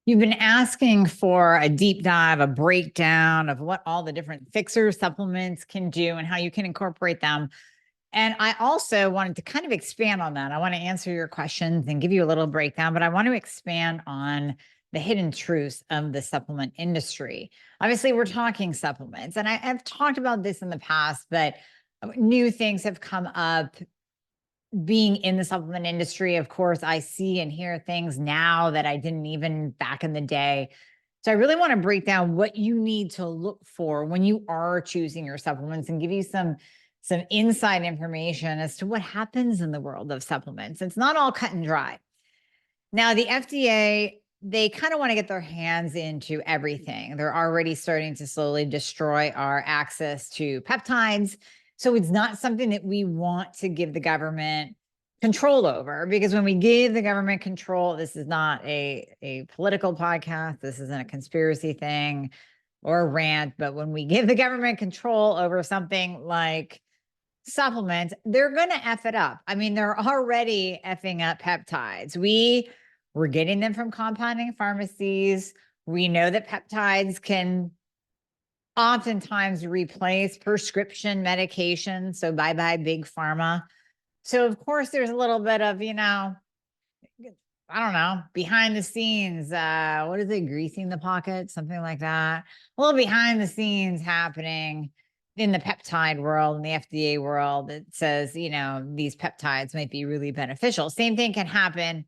You've been asking for a deep dive, a breakdown of what all the different Fixxr supplements can do and how you can incorporate them. And I also wanted to kind of expand on that. I want to answer your questions and give you a little breakdown, but I want to expand on the hidden truths of the supplement industry. Obviously, we're talking supplements, and I've talked about this in the past, but new things have come up being in the supplement industry. Of course, I see and hear things now that I didn't even back in the day. So I really want to break down what you need to look for when you are choosing your supplements and give you some inside information as to what happens in the world of supplements. It's not all cut and dry. Now, the FDA, they kind of want to get their hands into everything. They're already starting to slowly destroy our access to peptides. So it's not something that we want to give the government control over, because when we give the government control, this is not a political podcast. This isn't a conspiracy thing or a rant. But when we give the government control over something like supplements, they're going to F it up. I mean, they're already effing up peptides. We're getting them from compounding pharmacies. We know that peptides can oftentimes replace prescription medication. So bye-bye big pharma. So of course there's a little bit of, I don't know, behind the scenes, what is it, greasing the pocket, something like that. A little behind the scenes happening in the peptide world and the FDA world that says, these peptides might be really beneficial. Same thing can happen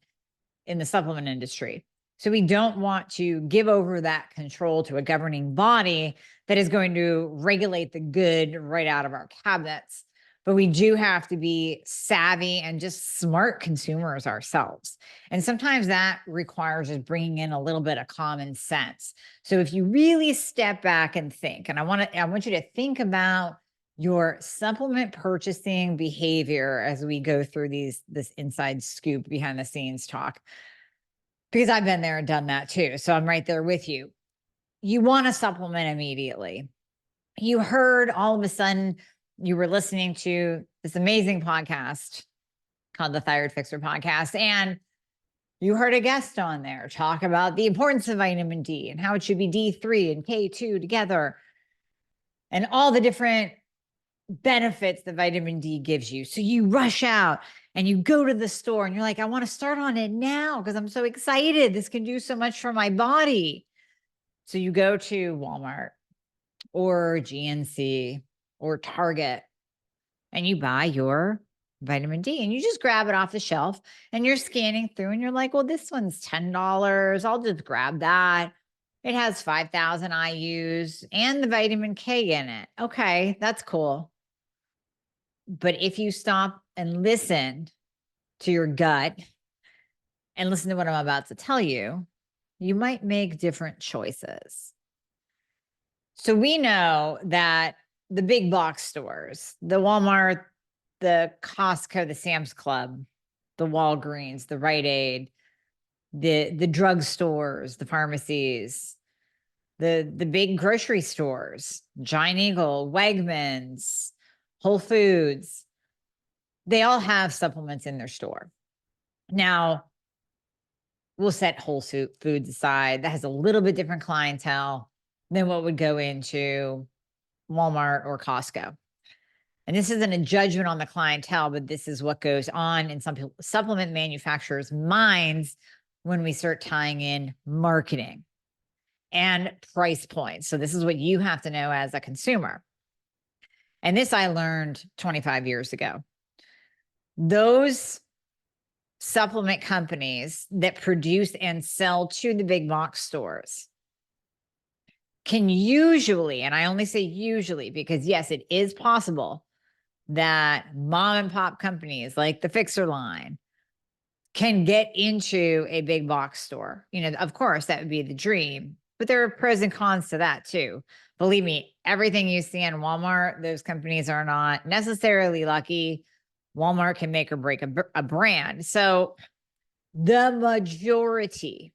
in the supplement industry. So we don't want to give over that control to a governing body that is going to regulate the good right out of our cabinets. But we do have to be savvy and just smart consumers ourselves. And sometimes that requires just bringing in a little bit of common sense. So if you really step back and think, and I want you to think about your supplement purchasing behavior as we go through this inside scoop behind the scenes talk, because I've been there and done that too. So I'm right there with you. You want to supplement immediately. You heard all of a sudden you were listening to this amazing podcast called the Thyroid Fixxr podcast, and you heard a guest on there talk about the importance of vitamin D and how it should be D3 and K2 together and all the different benefits that vitamin D gives you. So you rush out and you go to the store and you're like, I want to start on it now because I'm so excited. This can do so much for my body. So you go to Walmart or GNC or Target and you buy your vitamin D and you just grab it off the shelf and you're scanning through and you're like, well, this one's $10. I'll just grab that. It has 5,000 IUs and the vitamin K in it. Okay, that's cool. But if you stop and listen to your gut and listen to what I'm about to tell you, you might make different choices. So we know that the big box stores, the Walmart, the Costco, the Sam's Club, the Walgreens, the Rite Aid, the drug stores, the pharmacies, the big grocery stores, Giant Eagle, Wegmans, Whole Foods, they all have supplements in their store. Now, we'll set Whole Foods aside. That has a little bit different clientele than what would go into Walmart or Costco. And this isn't a judgment on the clientele, but this is what goes on in some supplement manufacturers' minds when we start tying in marketing and price points. So this is what you have to know as a consumer. And this I learned 25 years ago. Those supplement companies that produce and sell to the big box stores can usually, and I only say usually because yes, it is possible that mom and pop companies like the Fixxr line can get into a big box store. Of course, that would be the dream, but there are pros and cons to that too. Believe me, everything you see in Walmart, those companies are not necessarily lucky. Walmart can make or break a brand. So the majority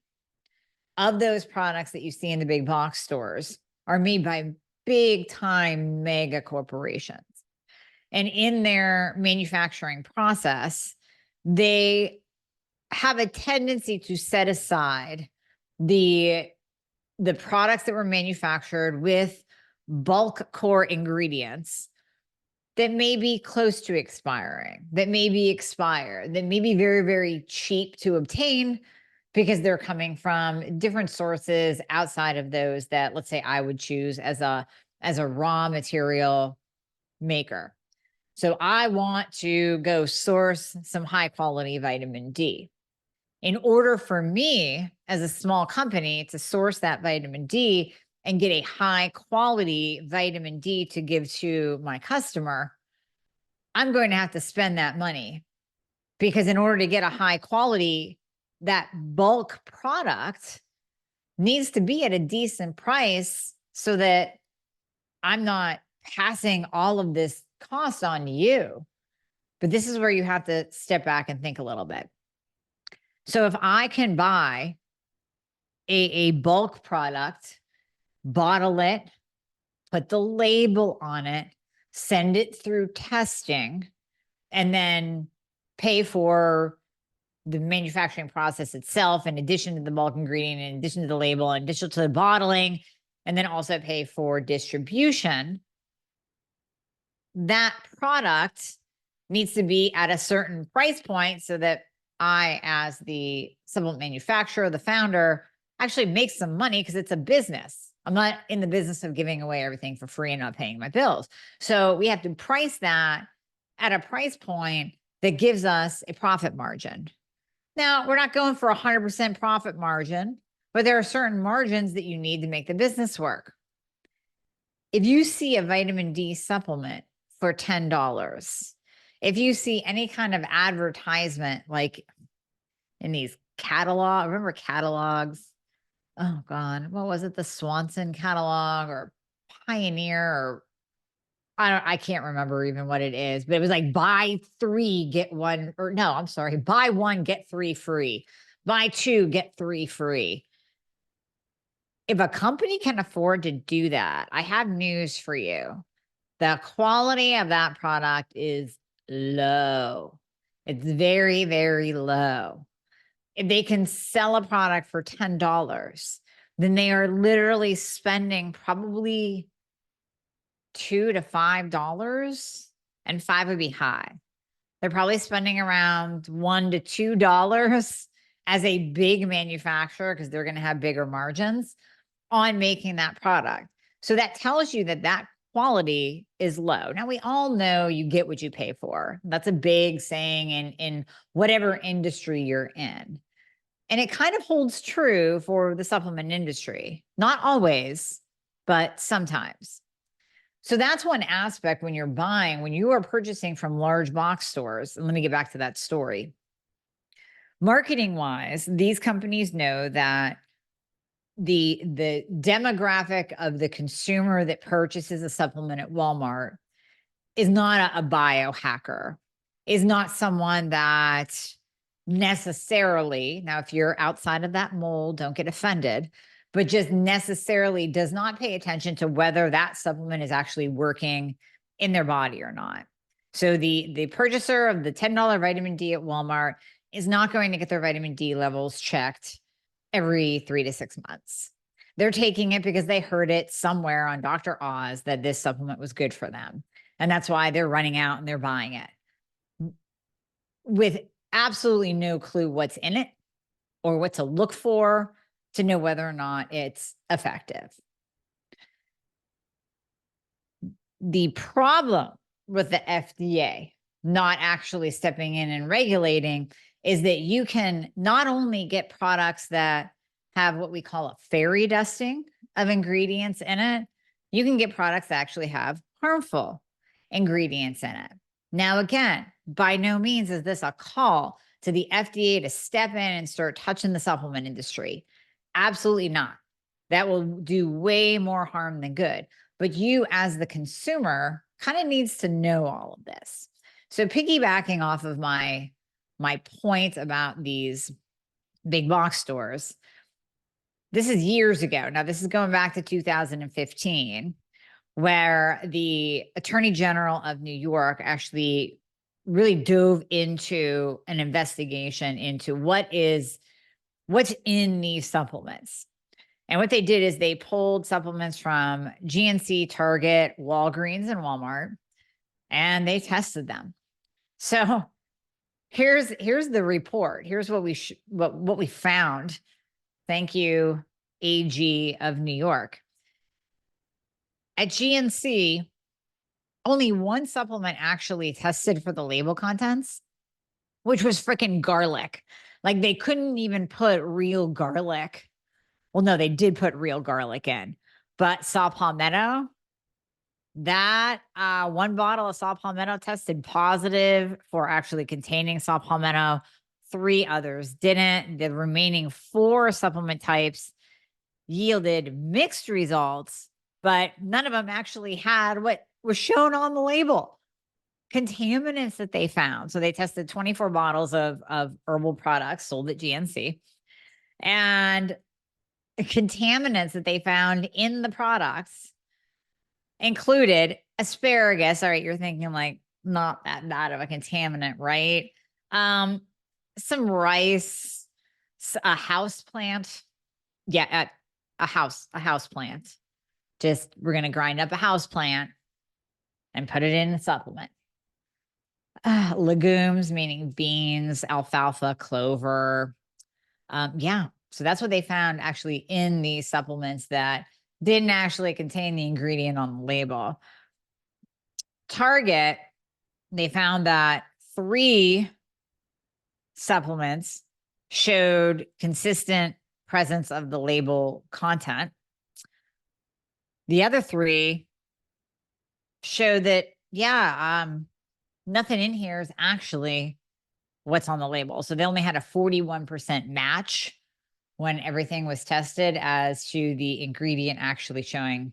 of those products that you see in the big box stores are made by big time mega corporations. And in their manufacturing process, they have a tendency to set aside the products that were manufactured with bulk core ingredients that may be close to expiring, that may be expired, that may be very, very cheap to obtain because they're coming from different sources outside of those that, let's say, I would choose as a raw material maker. So I want to go source some high quality vitamin D. In order for me as a small company to source that vitamin D and get a high quality vitamin D to give to my customer, I'm going to have to spend that money, because in order to get a high quality, that bulk product needs to be at a decent price so that I'm not passing all of this cost on you. But this is where you have to step back and think a little bit. So if I can buy a bulk product, bottle it, put the label on it, send it through testing, and then pay for the manufacturing process itself, in addition to the bulk ingredient, in addition to the label, in addition to the bottling, and then also pay for distribution, that product needs to be at a certain price point so that I, as the supplement manufacturer, the founder, actually make some money, because it's a business. I'm not in the business of giving away everything for free and not paying my bills. So we have to price that at a price point that gives us a profit margin. Now, we're not going for 100% profit margin, but there are certain margins that you need to make the business work. If you see a vitamin D supplement for $10, if you see any kind of advertisement, like in these catalogs, remember catalogs? Oh God, what was it? The Swanson catalog or Pioneer, or I can't remember even what it is, but it was like buy 3, get 1, or no, I'm sorry, buy 1, get 3 free. Buy 2, get 3 free. If a company can afford to do that, I have news for you. The quality of that product is low. It's very, very low. If they can sell a product for $10, then they are literally spending probably $2 to $5, and 5 would be high. They're probably spending around $1 to $2 as a big manufacturer, because they're going to have bigger margins on making that product. So that tells you that that quality is low. Now, we all know you get what you pay for. That's a big saying in whatever industry you're in. And it kind of holds true for the supplement industry. Not always, but sometimes. So that's one aspect when you're buying, when you are purchasing from large box stores. And let me get back to that story. Marketing wise, these companies know that the demographic of the consumer that purchases a supplement at Walmart is not a biohacker, is not someone that necessarily, now if you're outside of that mold, don't get offended, but just necessarily does not pay attention to whether that supplement is actually working in their body or not. So the purchaser of the $10 vitamin D at Walmart is not going to get their vitamin D levels checked every 3 to 6 months. They're taking it because they heard it somewhere on Dr. Oz that this supplement was good for them. And that's why they're running out and they're buying it with absolutely no clue what's in it or what to look for to know whether or not it's effective. The problem with the FDA not actually stepping in and regulating is that you can not only get products that have what we call a fairy dusting of ingredients in it, you can get products that actually have harmful ingredients in it. Now, again, by no means is this a call to the FDA to step in and start touching the supplement industry. Absolutely not. That will do way more harm than good. But you, as the consumer, kind of needs to know all of this. So piggybacking off of my point about these big box stores, this is years ago. Now, this is going back to 2015, where the Attorney General of New York actually really dove into an investigation into what is what's in these supplements. And what they did is they pulled supplements from GNC, Target, Walgreens, and Walmart, and they tested them. So here's the report. Here's what we found. Thank you, AG of New York. At GNC, only one supplement actually tested for the label contents, which was freaking garlic. Like they couldn't even put real garlic. Well, no, they did put real garlic in, but saw palmetto, that one bottle of saw palmetto tested positive for actually containing saw palmetto. 3 others didn't. The remaining 4 supplement types yielded mixed results, but none of them actually had what was shown on the label. Contaminants that they found. So they tested 24 bottles of herbal products sold at GNC, and contaminants that they found in the products included asparagus. All right, you're thinking like not that bad of a contaminant, right? Some rice, a house plant. Yeah, a house plant. Just we're gonna grind up a house plant and put it in a supplement. Legumes, meaning beans, alfalfa, clover. Yeah, so that's what they found actually in these supplements that didn't actually contain the ingredient on the label. Target, they found that 3 supplements showed consistent presence of the label content. The other 3 showed that, nothing in here is actually what's on the label. So they only had a 41% match when everything was tested as to the ingredient actually showing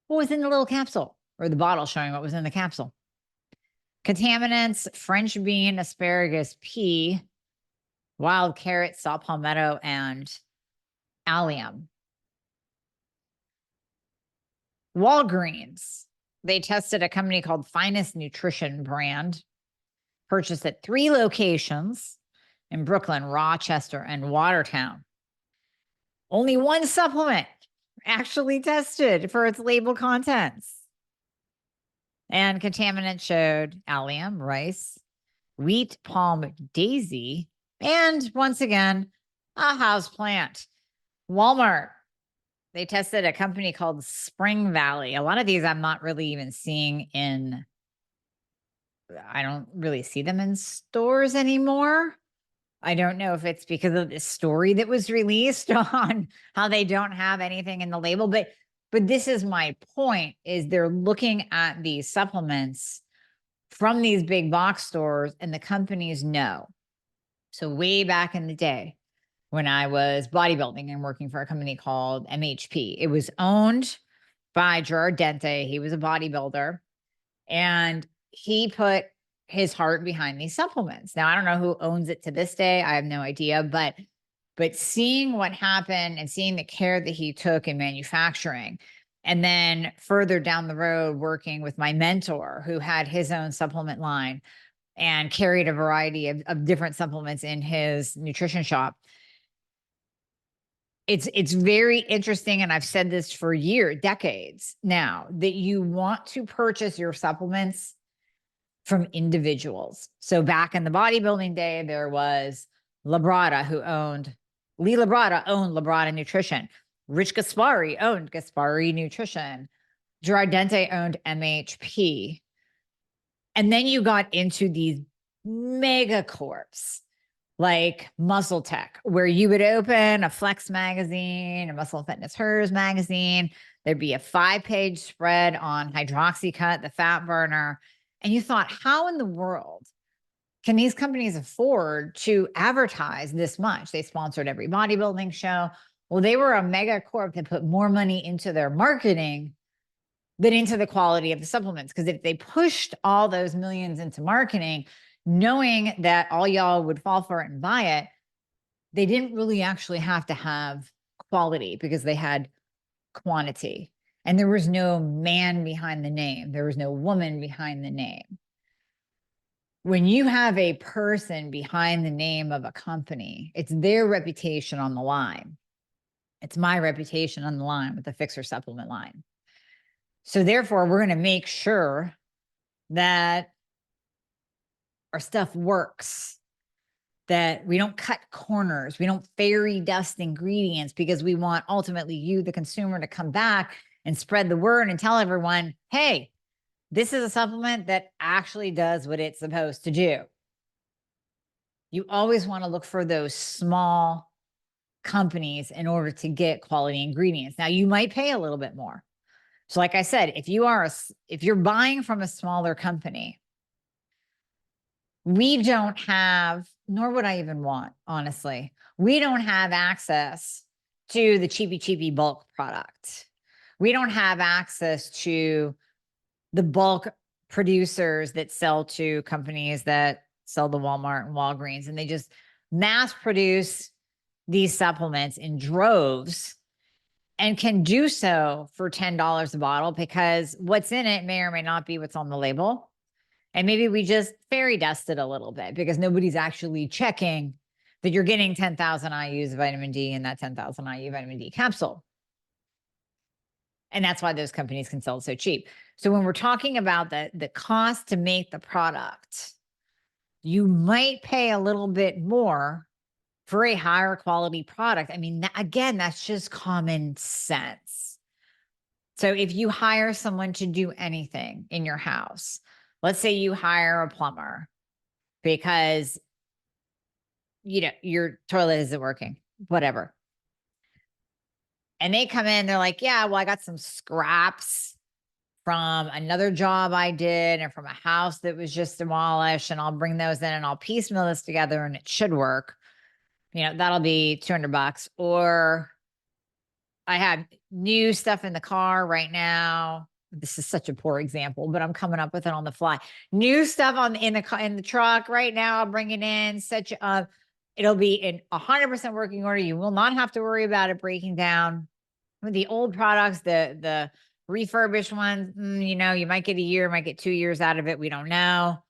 what was in the little capsule, or the bottle showing what was in the capsule. Contaminants: French bean, asparagus, pea, wild carrot, saw palmetto, and allium. Walgreens, they tested a company called Finest Nutrition brand, purchased at 3 locations in Brooklyn, Rochester, and Watertown. Only one supplement actually tested for its label contents. And contaminants showed allium, rice, wheat, palm, daisy, and once again, a house plant. Walmart, they tested a company called Spring Valley. A lot of these I'm not really even seeing in, I don't really see them in stores anymore. I don't know if it's because of the story that was released on how they don't have anything in the label, but this is my point, is they're looking at these supplements from these big box stores and the companies know. So way back in the day when I was bodybuilding and working for a company called MHP, it was owned by Gerard Dente. He was a bodybuilder and he put his heart behind these supplements. Now, I don't know who owns it to this day. I have no idea, but seeing what happened and seeing the care that he took in manufacturing, and then further down the road, working with my mentor who had his own supplement line and carried a variety of different supplements in his nutrition shop. It's very interesting. And I've said this for decades now, that you want to purchase your supplements from individuals. So back in the bodybuilding day, there was Labrada, Lee Labrada owned Labrada Nutrition. Rich Gaspari owned Gaspari Nutrition. Gerard Dente owned MHP. And then you got into these mega corps like Muscle Tech, where you would open a Flex magazine, a Muscle Fitness Hers magazine. There'd be a 5-page spread on Hydroxycut, the fat burner. And you thought, how in the world can these companies afford to advertise this much? They sponsored every bodybuilding show. Well, they were a mega corp that put more money into their marketing than into the quality of the supplements. Because if they pushed all those millions into marketing, knowing that all y'all would fall for it and buy it, they didn't really actually have to have quality because they had quantity. And there was no man behind the name. There was no woman behind the name. When you have a person behind the name of a company, it's their reputation on the line. It's my reputation on the line with the Fixxr supplement line. So therefore, we're going to make sure that our stuff works, that we don't cut corners, we don't fairy dust ingredients, because we want ultimately you, the consumer, to come back and spread the word and tell everyone, hey, this is a supplement that actually does what it's supposed to do. You always want to look for those small companies in order to get quality ingredients. Now, you might pay a little bit more. So like I said, if you're buying from a smaller company, we don't have, nor would I even want, honestly, we don't have access to the cheapy bulk product. We don't have access to the bulk producers that sell to companies that sell to Walmart and Walgreens, and they just mass produce these supplements in droves and can do so for $10 a bottle, because what's in it may or may not be what's on the label. And maybe we just fairy dust it a little bit because nobody's actually checking that you're getting 10,000 IUs of vitamin D in that 10,000 IU vitamin D capsule. And that's why those companies can sell it so cheap. So when we're talking about the cost to make the product, you might pay a little bit more for a higher quality product. I mean, again, that's just common sense. So if you hire someone to do anything in your house, let's say you hire a plumber because, your toilet isn't working, whatever. And they come in, they're like, yeah, well, I got some scraps from another job I did and from a house that was just demolished, and I'll bring those in and I'll piecemeal this together and it should work. That'll be $200. Or I have new stuff in the car right now. This is such a poor example, but I'm coming up with it on the fly. New stuff in the truck right now. I'll bring it in. It'll be in 100% working order. You will not have to worry about it breaking down. With the old products, the refurbished ones, you might get a year, might get 2 years out of it. We don't know.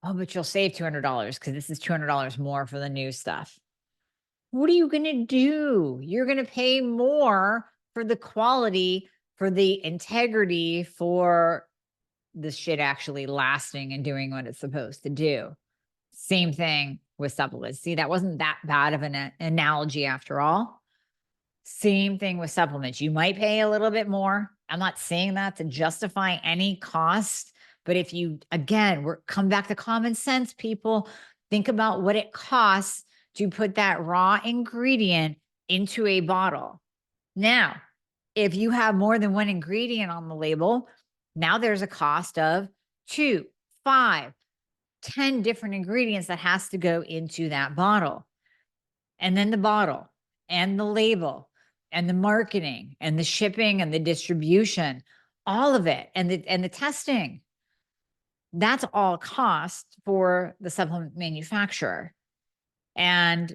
Oh, but you'll save $200 because this is $200 more for the new stuff. What are you going to do? You're going to pay more for the quality, for the integrity, for the shit actually lasting and doing what it's supposed to do. Same thing with supplements. See, that wasn't that bad of an analogy after all. Same thing with supplements. You might pay a little bit more. I'm not saying that to justify any cost, but if you, again, come back to common sense, people, think about what it costs to put that raw ingredient into a bottle. Now, if you have more than one ingredient on the label, now there's a cost of 2, 5, 10 different ingredients that has to go into that bottle. And then the bottle and the label and the marketing and the shipping and the distribution, all of it, and the testing. That's all cost for the supplement manufacturer. And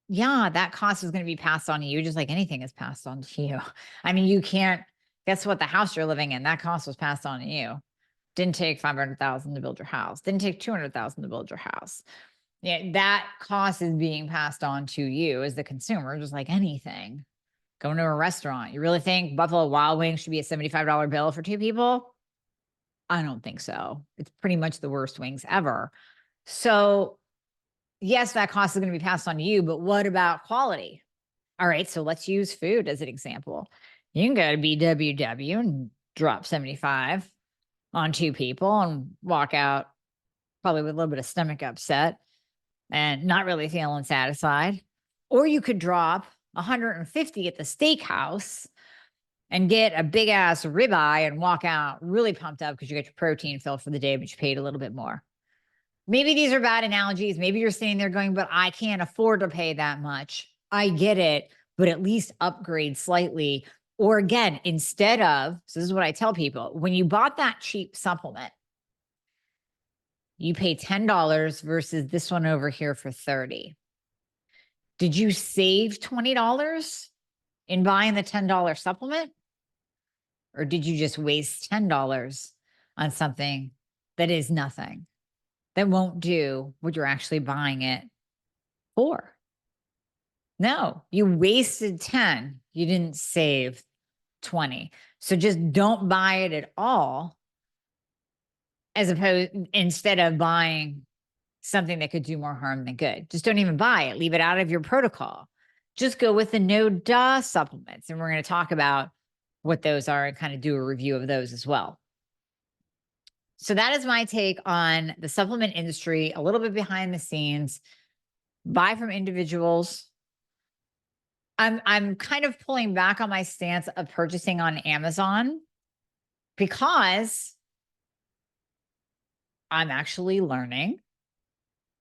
yeah, that cost is going to be passed on to you, just like anything is passed on to you. I mean, you can't, guess what? The house you're living in, that cost was passed on to you. Didn't take $500,000 to build your house. Didn't take $200,000 to build your house. Yeah, that cost is being passed on to you as the consumer, just like anything. Going to a restaurant, you really think Buffalo Wild Wings should be a $75 bill for 2 people? I don't think so. It's pretty much the worst wings ever. So yes, that cost is going to be passed on to you, but what about quality? All right, so let's use food as an example. You can go to BWW and drop 75 on 2 people and walk out probably with a little bit of stomach upset and not really feeling satisfied. Or you could drop 150 at the steakhouse and get a big ass ribeye and walk out really pumped up because you got your protein filled for the day, but you paid a little bit more. Maybe these are bad analogies. Maybe you're sitting there going, but I can't afford to pay that much. I get it, but at least upgrade slightly. Or again, instead of, so this is what I tell people, when you bought that cheap supplement, you pay $10 versus this one over here for $30. Did you save $20 in buying the $10 supplement? Or did you just waste $10 on something that is nothing? that won't do what you're actually buying it for. No, you wasted 10. You didn't save 20. So just don't buy it at all, as opposed instead of buying something that could do more harm than good. Just don't even buy it. Leave it out of your protocol. Just go with the no-duh supplements. And we're going to talk about what those are and kind of do a review of those as well. So that is my take on the supplement industry, a little bit behind the scenes. Buy from individuals. I'm kind of pulling back on my stance of purchasing on Amazon because I'm actually learning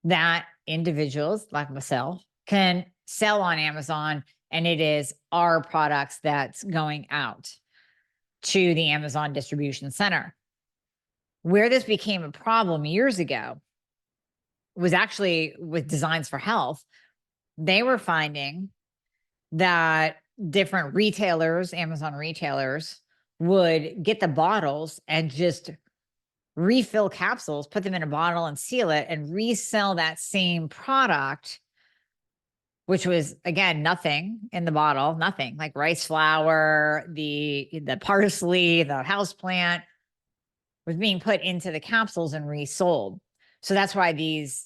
that individuals like myself can sell on Amazon, and it is our products that's going out to the Amazon distribution center. Where this became a problem years ago was actually with Designs for Health. They were finding that different retailers, Amazon retailers, would get the bottles and just refill capsules, put them in a bottle and seal it, and resell that same product, which was, again, nothing in the bottle, nothing like rice flour, the parsley, the houseplant was being put into the capsules and resold. So that's why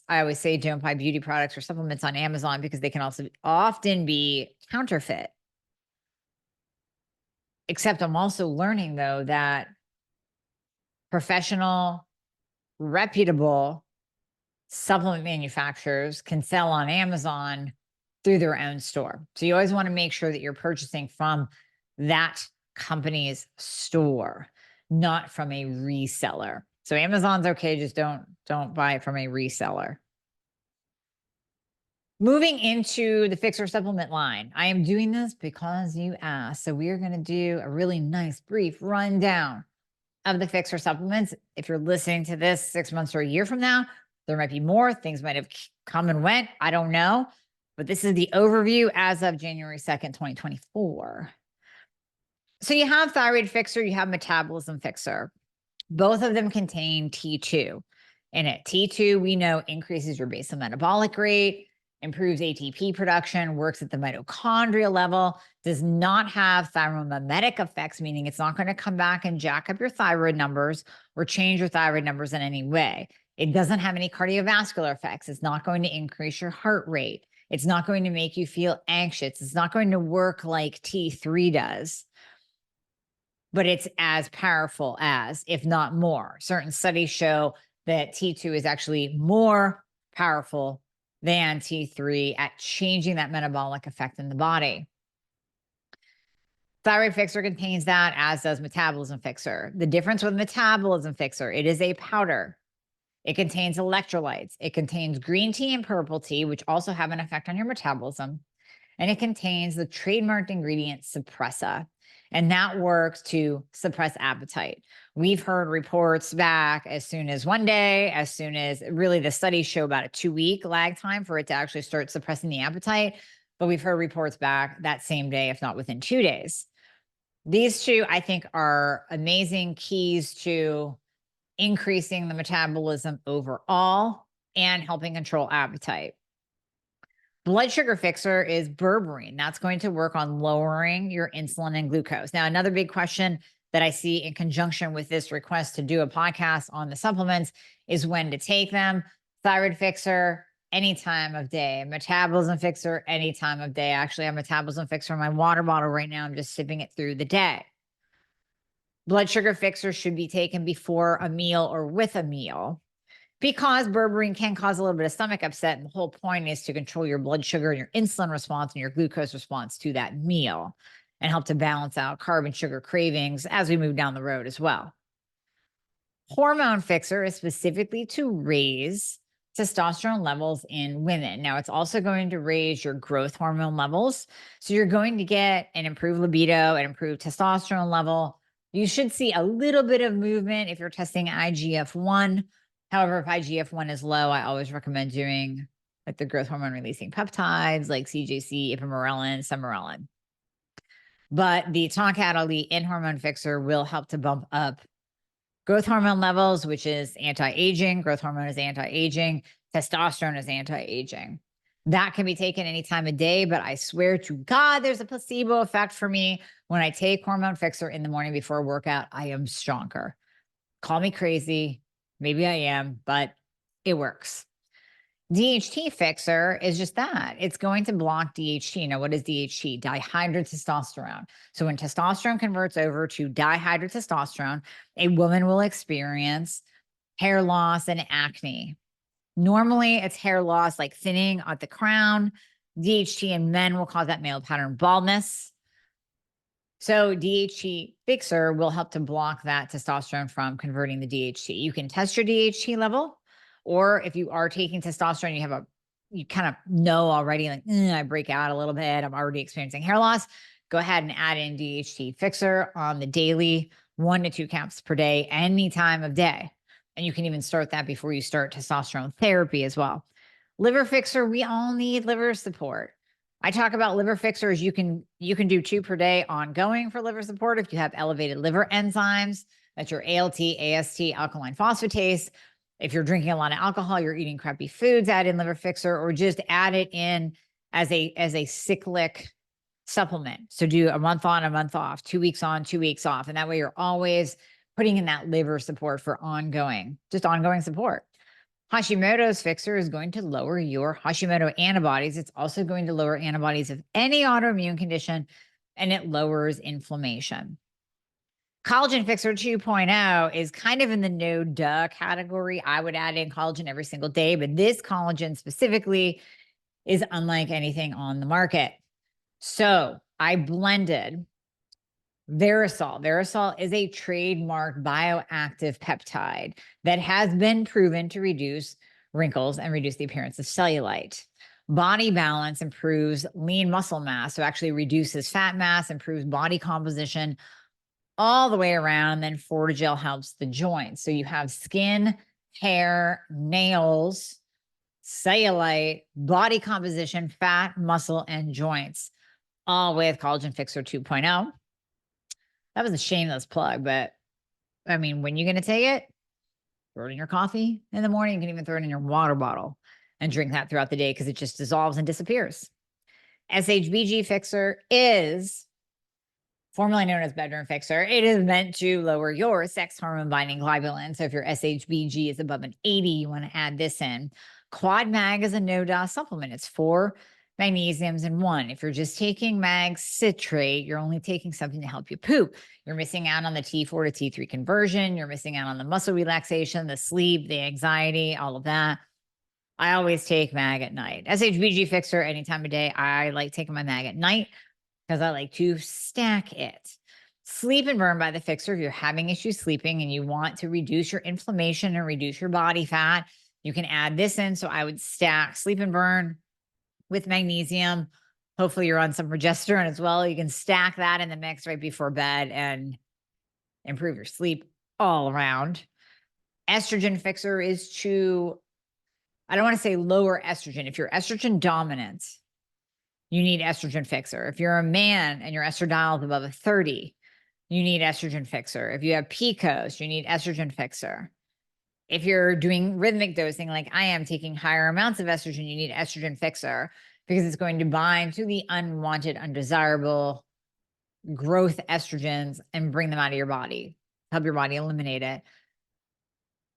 I always say don't buy beauty products or supplements on Amazon, because they can also often be counterfeit. Except I'm also learning, though, that professional, reputable supplement manufacturers can sell on Amazon through their own store. So you always want to make sure that you're purchasing from that company's store, not from a reseller. So Amazon's okay, just don't buy it from a reseller. Moving into the Fixxr supplement line. I am doing this because you asked. So we are going to do a really nice brief rundown of the Fixxr supplements. If you're listening to this 6 months or a year from now, there might be more. Things might have come and went. I don't know. But this is the overview as of January 2nd, 2024. So you have Thyroid Fixxr, you have Metabolism Fixxr. Both of them contain T2 in it. T2, we know, increases your basal metabolic rate, improves ATP production, works at the mitochondrial level, does not have thyromimetic effects, meaning it's not going to come back and jack up your thyroid numbers or change your thyroid numbers in any way. It doesn't have any cardiovascular effects. It's not going to increase your heart rate. It's not going to make you feel anxious. It's not going to work like T3 does, but it's as powerful as, if not more. Certain studies show that T2 is actually more powerful than T3 at changing that metabolic effect in the body. Thyroid Fixxr contains that, as does Metabolism Fixxr. The difference with Metabolism Fixxr, it is a powder. It contains electrolytes. It contains green tea and purple tea, which also have an effect on your metabolism. And it contains the trademarked ingredient Suppressa. And that works to suppress appetite. We've heard reports back as soon as one day, as soon as really the studies show about a 2-week lag time for it to actually start suppressing the appetite. But we've heard reports back that same day, if not within 2 days. These two, I think, are amazing keys to increasing the metabolism overall and helping control appetite. Blood sugar fixer is berberine. That's going to work on lowering your insulin and glucose. Now, another big question that I see in conjunction with this request to do a podcast on the supplements is when to take them. Thyroid fixer, any time of day. Metabolism fixer, any time of day. I actually have metabolism fixer in my water bottle right now. I'm just sipping it through the day. Blood sugar fixer should be taken before a meal or with a meal, because berberine can cause a little bit of stomach upset. And the whole point is to control your blood sugar and your insulin response and your glucose response to that meal and help to balance out carb and sugar cravings as we move down the road as well. Hormone fixer is specifically to raise testosterone levels in women. Now, it's also going to raise your growth hormone levels. So you're going to get an improved libido, an improved testosterone level. You should see a little bit of movement if you're testing IGF-1. However, if IGF-1 is low, I always recommend doing like the growth hormone releasing peptides like CJC, ipamorelin, sermorelin. But the Tonkat Elite in Hormone Fixer will help to bump up Growth hormone levels, which is anti-aging. Growth hormone is anti-aging. Testosterone is anti-aging. That can be taken any time of day, but I swear to God, there's a placebo effect for me. When I take Hormone Fixxr in the morning before a workout, I am stronger. Call me crazy. Maybe I am, but it works. DHT Fixxr is just that. It's going to block DHT. Now, what is DHT? Dihydrotestosterone. So when testosterone converts over to dihydrotestosterone, a woman will experience hair loss and acne. Normally, it's hair loss, like thinning at the crown. DHT in men will cause that male pattern baldness. So DHT Fixxr will help to block that testosterone from converting the DHT. You can test your DHT level, or if you are taking testosterone, you kind of know already, like, I break out a little bit, I'm already experiencing hair loss. Go ahead and add in DHT Fixxr on the daily, 1 to 2 caps per day, any time of day. And you can even start that before you start testosterone therapy as well. Liver Fixxr, we all need liver support. I talk about liver Fixxrs. You can do 2 per day ongoing for liver support if you have elevated liver enzymes. That's your ALT, AST, alkaline phosphatase. If you're drinking a lot of alcohol, you're eating crappy foods, add in liver Fixxr, or just add it in as a cyclic supplement. So do a month on, a month off, 2 weeks on, 2 weeks off. And that way you're always putting in that liver support for ongoing support. Hashimoto's Fixxr is going to lower your Hashimoto antibodies. It's also going to lower antibodies of any autoimmune condition, and it lowers inflammation. Collagen Fixxr 2.0 is kind of in the no duh category. I would add in collagen every single day, but this collagen specifically is unlike anything on the market. So I blended Verisol. Verisol is a trademarked bioactive peptide that has been proven to reduce wrinkles and reduce the appearance of cellulite. Body Balance improves lean muscle mass, so actually reduces fat mass, improves body composition all the way around. Then Fortigel helps the joints. So you have skin, hair, nails, cellulite, body composition, fat, muscle, and joints, all with Collagen Fixxr 2.0. That was a shameless plug, but I mean, when you're going to take it, throw it in your coffee in the morning. You can even throw it in your water bottle and drink that throughout the day because it just dissolves and disappears. SHBG Fixxr is formerly known as bedroom Fixxr. It is meant to lower your sex hormone binding globulin. So if your SHBG is above an 80, you want to add this in. Quad Mag is a no-dose supplement. It's 4 magnesiums in 1. If you're just taking mag citrate, you're only taking something to help you poop. You're missing out on the T4 to T3 conversion. You're missing out on the muscle relaxation, the sleep, the anxiety, all of that. I always take mag at night. SHBG Fixxr any time of day. I like taking my mag at night because I like to stack it. Sleep and Burn by the Fixxr. If you're having issues sleeping and you want to reduce your inflammation and reduce your body fat, you can add this in. So I would stack Sleep and Burn with magnesium. Hopefully you're on some progesterone as well. You can stack that in the mix right before bed and improve your sleep all around. Estrogen Fixxr is to, I don't want to say lower estrogen. If you're estrogen dominant, you need estrogen Fixxr. If you're a man and your estradiol is above a 30, you need estrogen Fixxr. If you have PCOS, you need estrogen Fixxr. If you're doing rhythmic dosing like I am, taking higher amounts of estrogen, you need estrogen Fixxr because it's going to bind to the unwanted, undesirable growth estrogens and bring them out of your body, help your body eliminate it.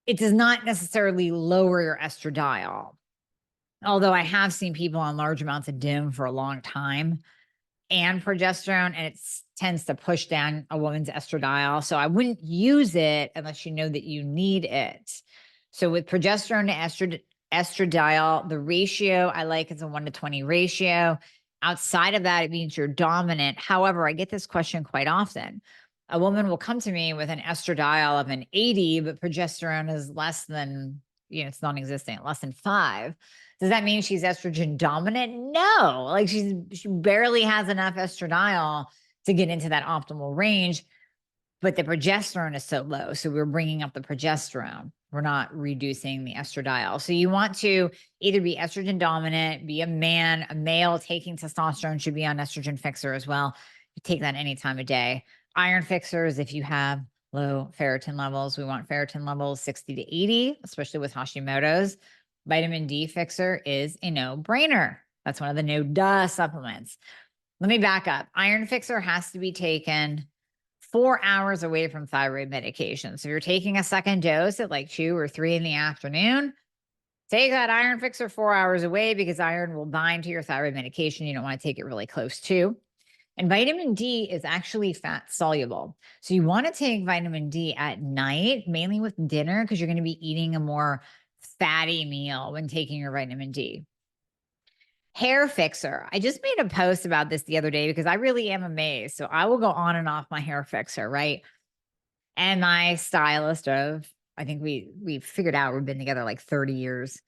It does not necessarily lower your estradiol, although I have seen people on large amounts of DIM for a long time and progesterone, and it tends to push down a woman's estradiol. So I wouldn't use it unless you know that you need it. So with progesterone to estradiol, the ratio I like is a 1:20 ratio. Outside of that, it means you're dominant. However, I get this question quite often. A woman will come to me with an estradiol of an 80, but progesterone is less than, it's non-existent, less than 5. Does that mean she's estrogen dominant? No, like she barely has enough estradiol to get into that optimal range, but the progesterone is so low. So we're bringing up the progesterone. We're not reducing the estradiol. So you want to either be estrogen dominant, be a male taking testosterone should be on estrogen Fixxr as well. You take that any time of day. Iron Fixxr is if you have low ferritin levels. We want ferritin levels 60 to 80, especially with Hashimoto's. Vitamin D Fixxr is a no-brainer. That's one of the no-duh supplements. Let me back up. Iron Fixxr has to be taken 4 hours away from thyroid medication. So if you're taking a second dose at like 2 or 3 in the afternoon, take that Iron Fixxr 4 hours away because iron will bind to your thyroid medication. You don't want to take it really close to. And vitamin D is actually fat soluble. So you want to take vitamin D at night, mainly with dinner, because you're going to be eating a more fatty meal when taking your vitamin D. Hair Fixxr. I just made a post about this the other day because I really am amazed. So I will go on and off my Hair Fixxr, right? And my stylist I think we figured out we've been together like 30 years.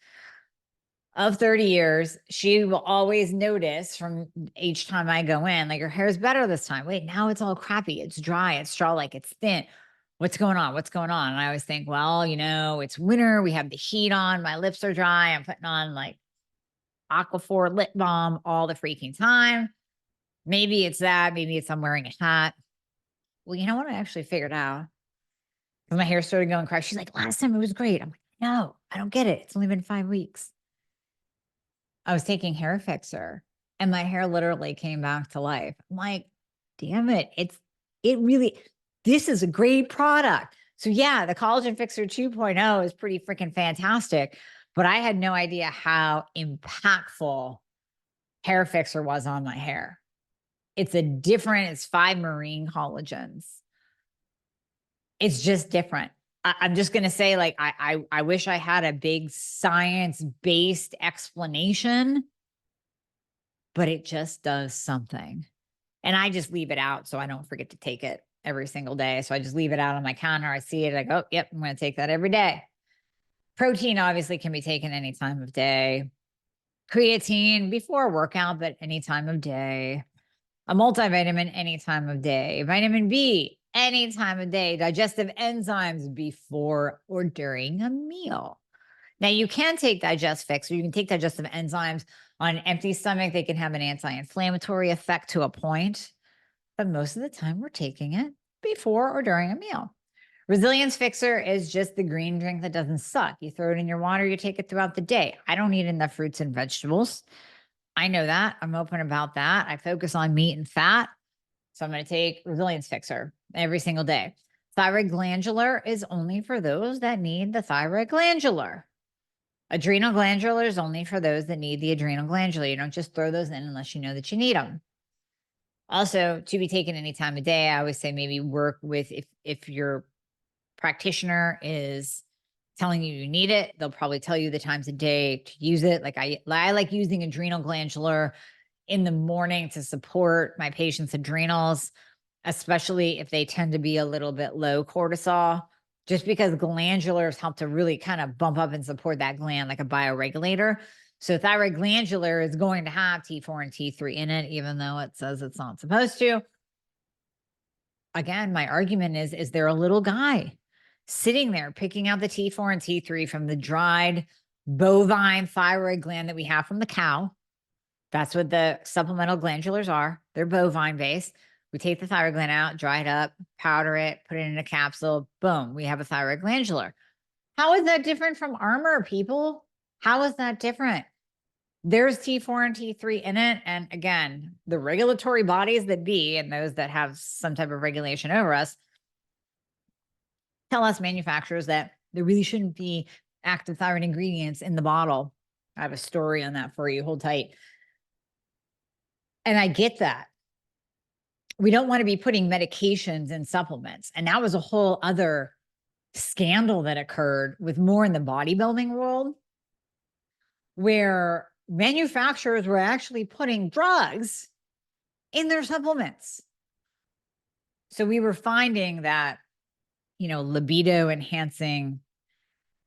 Of 30 years, she will always notice from each time I go in, like, your hair is better this time. Wait, now it's all crappy. It's dry. It's straw-like. It's thin. What's going on? What's going on? And I always think, well, it's winter. We have the heat on. My lips are dry. I'm putting on like Aquaphor lip balm all the freaking time. Maybe it's that. Maybe it's I'm wearing a hat. Well, you know what? I actually figured out because my hair started going crazy. She's like, last time it was great. I'm like, no, I don't get it. It's only been 5 weeks. I was taking Hair Fixxr and my hair literally came back to life. I'm like, damn it. This is a great product. So yeah, the Collagen Fixxr 2.0 is pretty freaking fantastic, but I had no idea how impactful Hair Fixxr was on my hair. It's 5 marine collagens. It's just different. I'm just going to say, like, I wish I had a big science-based explanation, but it just does something. And I just leave it out so I don't forget to take it every single day. So I just leave it out on my counter. I see it. I go, yep, I'm going to take that every day. Protein obviously can be taken any time of day. Creatine before a workout, but any time of day. A multivitamin any time of day. Vitamin B any time of day. Digestive enzymes before or during a meal. Now, you can take Digest Fix, or you can take digestive enzymes on an empty stomach. They can have an anti-inflammatory effect to a point, but most of the time we're taking it before or during a meal. Resilience Fixxr is just the green drink that doesn't suck. You throw it in your water, you take it throughout the day. I don't eat enough fruits and vegetables. I know that. I'm open about that. I focus on meat and fat. So I'm going to take Resilience Fixxr every single day. Thyroid glandular is only for those that need the thyroid glandular. Adrenal glandular is only for those that need the adrenal glandular. You don't just throw those in unless you know that you need them. Also, to be taken any time of day, I always say maybe work with, if your practitioner is telling you need it, they'll probably tell you the times of day to use it. Like I like using adrenal glandular in the morning to support my patients' adrenals, especially if they tend to be a little bit low cortisol, just because glandulars help to really kind of bump up and support that gland like a bioregulator. So thyroid glandular is going to have T4 and T3 in it, even though it says it's not supposed to. Again, my argument is there a little guy sitting there picking out the T4 and T3 from the dried bovine thyroid gland that we have from the cow? That's what the supplemental glandulars are. They're bovine based. We take the thyroid gland out, dry it up, powder it, put it in a capsule. Boom, we have a thyroid glandular. How is that different from Armor, people? How is that different? There's T4 and T3 in it. And again, the regulatory bodies that be, and those that have some type of regulation over us, tell us manufacturers that there really shouldn't be active thyroid ingredients in the bottle. I have a story on that for you. Hold tight. And I get that. We don't want to be putting medications in supplements. And that was a whole other scandal that occurred with more in the bodybuilding world, where manufacturers were actually putting drugs in their supplements. So we were finding that, libido enhancing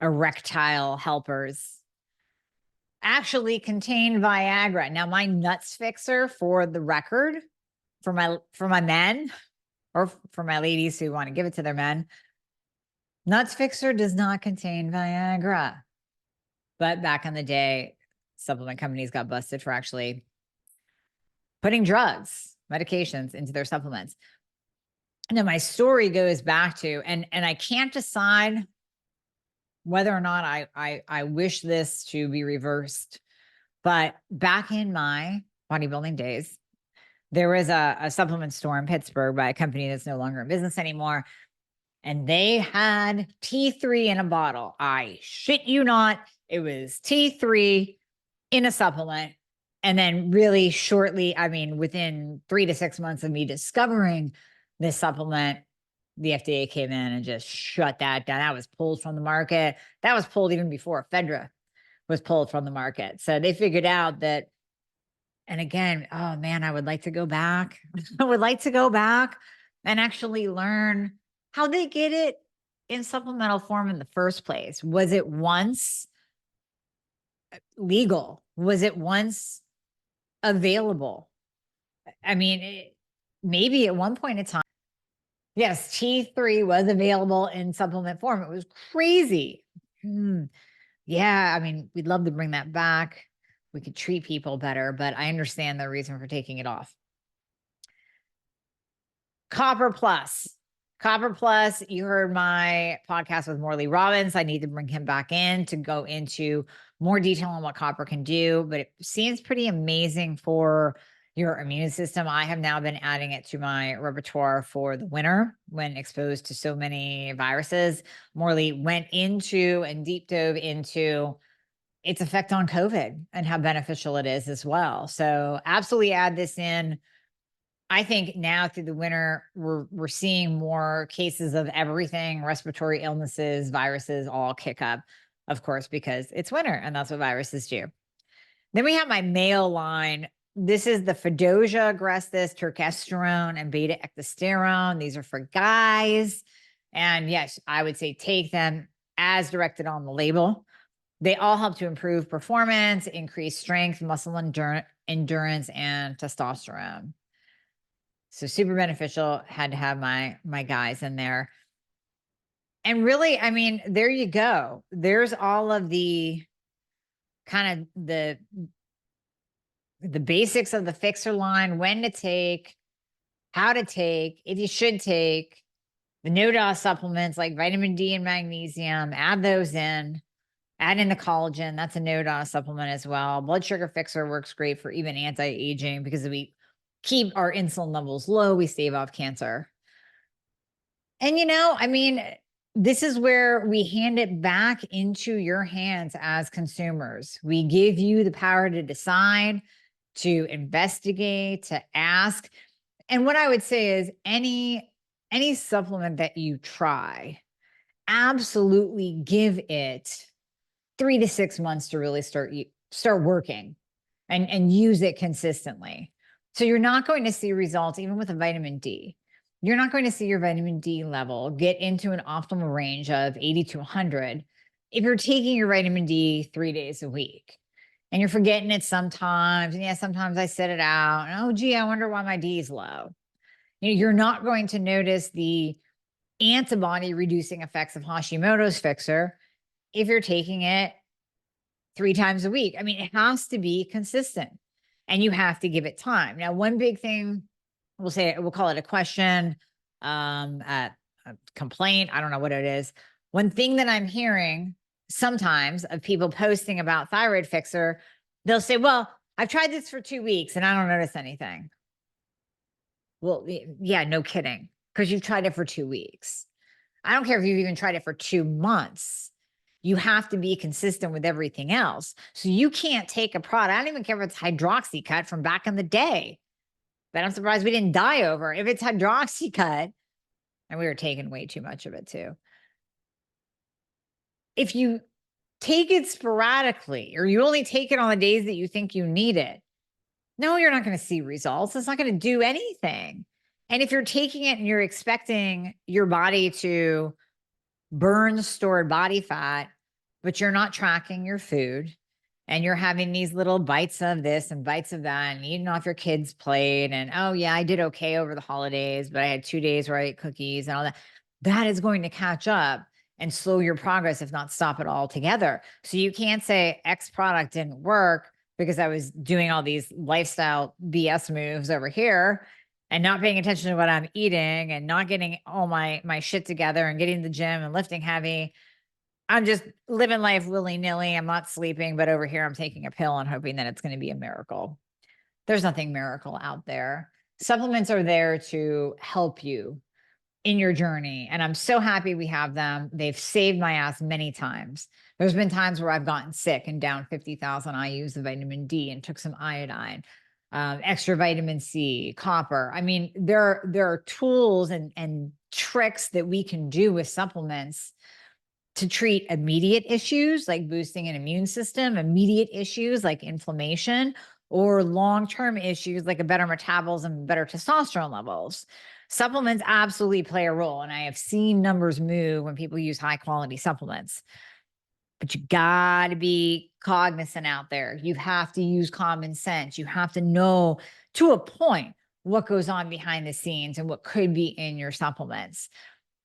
erectile helpers actually contain Viagra. Now, my Nuts Fixxr, for the record, for my men, or for my ladies who want to give it to their men, Nuts Fixxr does not contain Viagra. But back in the day, supplement companies got busted for actually putting drugs, medications into their supplements. now my story goes back to, and I can't decide whether or not I wish this to be reversed. But back in my bodybuilding days, there was a supplement store in Pittsburgh by a company that's no longer in business anymore. And they had T3 in a bottle. I shit you not. It was T3 in a supplement. And then really shortly, I mean, within 3 to 6 months of me discovering this supplement, the FDA came in and just shut that down. That was pulled from the market. That was pulled even before Fixxr was pulled from the market. So they figured out that, and again, oh man, I would like to go back. I would like to go back and actually learn how they get it in supplemental form in the first place. Was it once legal? Was it once available? I mean, maybe at one point in time, yes, T3 was available in supplement form. It was crazy. Yeah, I mean, we'd love to bring that back. We could treat people better, but I understand the reason for taking it off. Copper Plus. Copper Plus, you heard my podcast with Morley Robbins. I need to bring him back in to go into more detail on what copper can do, but it seems pretty amazing for your immune system. I have now been adding it to my repertoire for the winter when exposed to so many viruses. Morley went into and deep dove into its effect on COVID and how beneficial it is as well. So absolutely add this in. I think now through the winter, we're seeing more cases of everything, respiratory illnesses, viruses all kick up, of course, because it's winter and that's what viruses do. Then we have my male line. This is the Fedosia agrestis, turkesterone, and beta ectosterone. These are for guys. And yes, I would say take them as directed on the label. They all help to improve performance, increase strength, muscle endurance, and testosterone. So super beneficial. Had to have my guys in there. And really, I mean, there you go. There's all of the kind of the basics of the Fixxr line, when to take, how to take, if you should take, the no-dose supplements like vitamin D and magnesium, add those in. Add in the collagen. That's a no-dose supplement as well. Blood sugar Fixxr works great for even anti-aging because we keep our insulin levels low. We stave off cancer. And, I mean, this is where we hand it back into your hands as consumers. We give you the power to decide, to investigate, to ask. And what I would say is any supplement that you try, absolutely give it 3 to 6 months to really start working and use it consistently. So you're not going to see results, even with a vitamin D. You're not going to see your vitamin D level get into an optimal range of 80 to 100 if you're taking your vitamin D 3 days a week and you're forgetting it sometimes. And yeah, sometimes I set it out and, oh, gee, I wonder why my D is low. You're not going to notice the antibody reducing effects of Hashimoto's Fixxr if you're taking it 3 times a week. I mean, it has to be consistent and you have to give it time. Now, one big thing we'll call it a question, a complaint. I don't know what it is. One thing that I'm hearing sometimes of people posting about thyroid Fixxr, they'll say, well, I've tried this for 2 weeks and I don't notice anything. Well, yeah, no kidding. Because you've tried it for 2 weeks. I don't care if you've even tried it for 2 months. You have to be consistent with everything else. So you can't take a product. I don't even care if it's hydroxycut from back in the day that I'm surprised we didn't die over. If it's hydroxycut, and we were taking way too much of it too. If you take it sporadically, or you only take it on the days that you think you need it, no, you're not going to see results. It's not going to do anything. And if you're taking it and you're expecting your body to burn stored body fat, but you're not tracking your food and you're having these little bites of this and bites of that and eating off your kids' plate and, oh yeah, I did okay over the holidays, but I had 2 days where I ate cookies and all that, that is going to catch up and slow your progress, if not stop it altogether. So you can't say X product didn't work because I was doing all these lifestyle BS moves over here and not paying attention to what I'm eating and not getting all my shit together and getting to the gym and lifting heavy. I'm just living life willy-nilly. I'm not sleeping, but over here I'm taking a pill and hoping that it's going to be a miracle. There's nothing miracle out there. Supplements are there to help you in your journey. And I'm so happy we have them. They've saved my ass many times. There's been times where I've gotten sick and down 50,000 IUs of vitamin D and took some iodine, extra vitamin C, copper. I mean, there are tools and tricks that we can do with supplements to treat immediate issues like boosting an immune system, immediate issues like inflammation, or long-term issues like a better metabolism, better testosterone levels. Supplements absolutely play a role. And I have seen numbers move when people use high quality supplements. But you got to be cognizant out there. You have to use common sense. You have to know to a point what goes on behind the scenes and what could be in your supplements.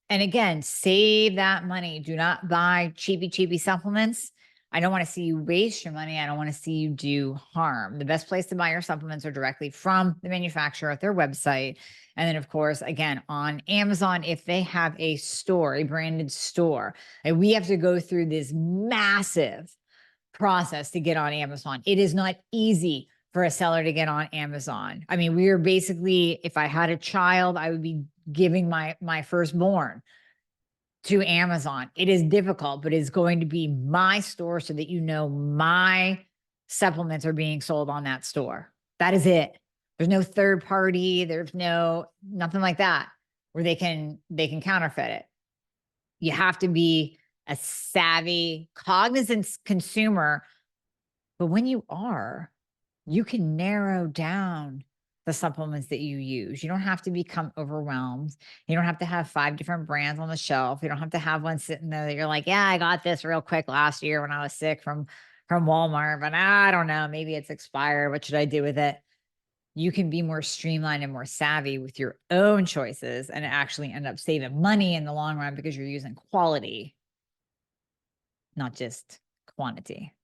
And again, save that money. Do not buy cheapy supplements. I don't want to see you waste your money. I don't want to see you do harm. The best place to buy your supplements are directly from the manufacturer at their website. And then, of course, again, on Amazon, if they have a store, a branded store, and we have to go through this massive process to get on Amazon. It is not easy for a seller to get on Amazon. I mean, we are basically, if I had a child, I would be giving my firstborn to Amazon. It is difficult, but it's going to be my store so that you know my supplements are being sold on that store. That is it. There's no third party. There's nothing like that where they can counterfeit it. You have to be a savvy, cognizant consumer. But when you are, you can narrow down the supplements that you use. You don't have to become overwhelmed. You don't have to have 5 different brands on the shelf. You don't have to have one sitting there that you're like, yeah, I got this real quick last year when I was sick from Walmart, but I don't know, maybe it's expired. What should I do with it? You can be more streamlined and more savvy with your own choices and actually end up saving money in the long run because you're using quality, not just quantity.